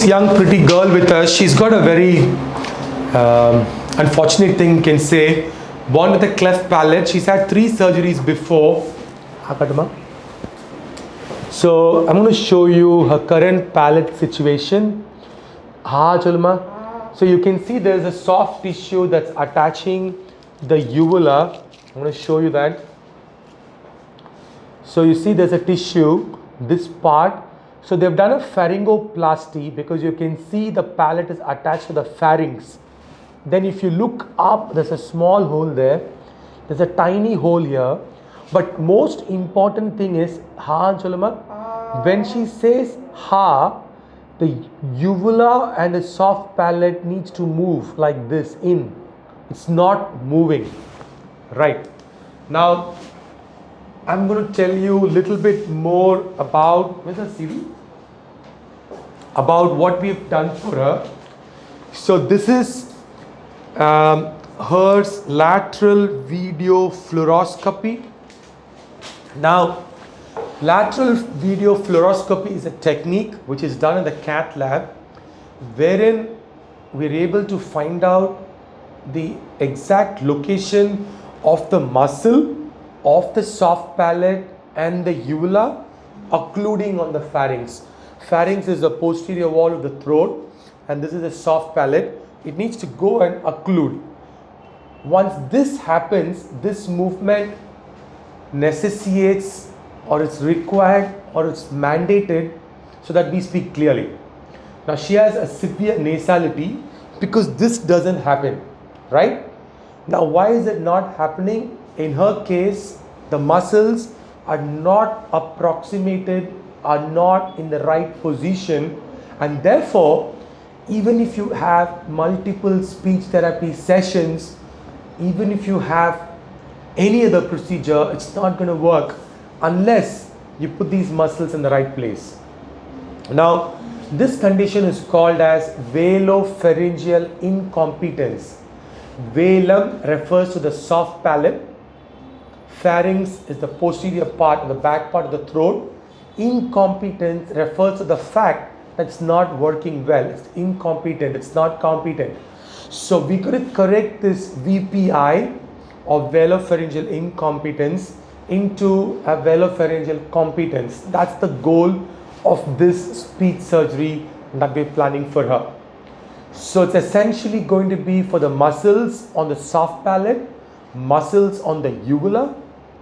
Young pretty girl with us. She's got a very unfortunate thing, can say, born with a cleft palate. She's had 3 surgeries before. So I'm going to show you her current palate situation. So you can see there's a soft tissue that's attaching the uvula. I'm going to show you that. So you see there's a tissue, this part. So they've done a pharyngoplasty because you can see the palate is attached to the pharynx. Then if you look up, there's a small hole there. There's a tiny hole here. But most important thing is, when she says ha, the uvula and the soft palate needs to move like this in. It's not moving. Right. Now, I'm going to tell you a little bit more about, where's the CV? About what we've done for her. So this is her lateral video fluoroscopy. Now, lateral video fluoroscopy is a technique which is done in the cath lab, wherein we're able to find out the exact location of the muscle of the soft palate and the uvula occluding on the pharynx. Pharynx is the posterior wall of the throat, and this is the soft palate. It needs to go and occlude. Once this happens, this movement necessitates, or it's required, or it's mandated, so that we speak clearly. Now she has a severe nasality because this doesn't happen, right? Now why is it not happening? In her case, the muscles are not approximated, are not in the right position, and therefore, even if you have multiple speech therapy sessions, even if you have any other procedure, it's not going to work unless you put these muscles in the right place. Now, this condition is called as velopharyngeal incompetence. Velum refers to the soft palate. Pharynx is the posterior part, the back part of the throat. Incompetence refers to the fact that it's not working well. It's incompetent, it's not competent. So we could correct this VPI or velopharyngeal incompetence into a velopharyngeal competence. That's the goal of this speech surgery that we're planning for her. So it's essentially going to be for the muscles on the soft palate, muscles on the uvula.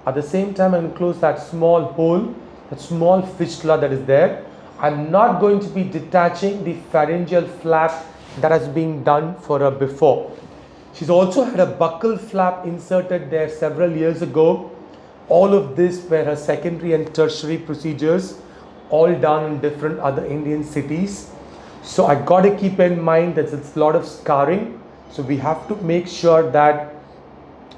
At the same time, I'm going to close that small hole, that small fistula that is there. I'm not going to be detaching the pharyngeal flap that has been done for her before. She's also had a buccal flap inserted there several years ago. All of this were her secondary and tertiary procedures, all done in different other Indian cities. So I got to keep in mind that it's a lot of scarring. So we have to make sure that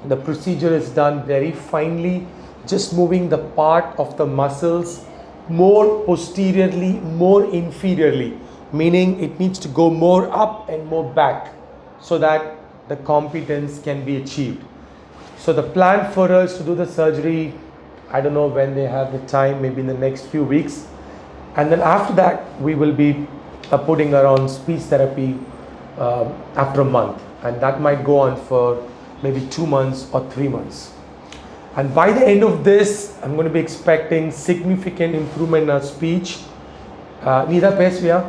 the procedure is done very finely, just moving the part of the muscles more posteriorly, more inferiorly, meaning it needs to go more up and more back so that the competence can be achieved. So the plan for us to do the surgery, I don't know when they have the time, maybe in the next few weeks. And then after that, we will be putting her on speech therapy after a month. And that might go on for maybe 2 months or 3 months. And by the end of this, I'm going to be expecting significant improvement in her speech. Nida Pesvia?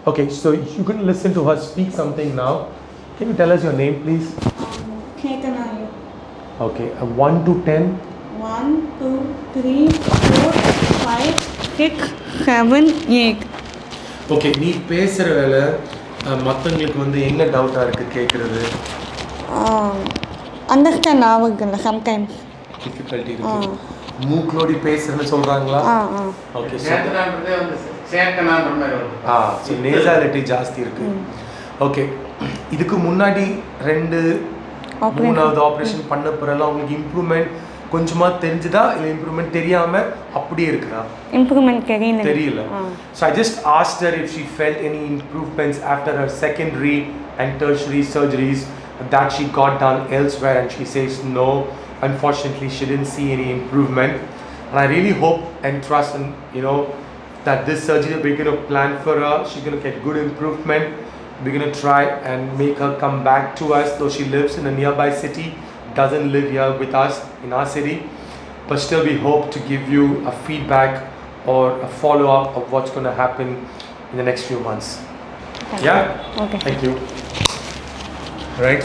Okay, so you can listen to her speak something now. Can you tell us your name, please? Kanyakumari. Okay, 1 to 10. 1, 2, 3, 4, 5, 6, 7, 8. Okay, நீ பேசுகிற வேலை மற்றவங்களுக்கு வந்து என்ன டவுட்டாக இருக்குது கேட்குறது? Understand ஆகுதுல்ல சம்டைம்ஸ் டிஃபிகல்ட்டி இருக்குது. மூக்லோடி பேசுகிறேன்னு சொல்கிறாங்களா? ஓகே, ஸோ நேசாலிட்டி ஜாஸ்தி இருக்குது. ஓகே, இதுக்கு முன்னாடி 2-3வது ஆப்ரேஷன் பண்ண பிறகு உங்களுக்கு இம்ப்ரூவ்மெண்ட் கொஞ்சமாக தெரிஞ்சுதா இல்லை இம்ப்ரூவ்மெண்ட் தெரியாமல் அப்படியே இருக்குதா? இம்ப்ரூவ்மெண்ட் தெரியல. So I just asked her if she felt any improvements after her secondary and tertiary surgeries that she got done elsewhere, and she says no, unfortunately she didn't see any improvement. And I really hope and trust and that this surgery we're going to plan for her. She's going to get good improvement. We're going to try and make her come back to us, though she lives in a nearby city, doesn't live here with us in our city. But still, we hope to give you a feedback or a follow-up of what's going to happen in the next few months. Thank Yeah? you. Okay. Thank you. Right.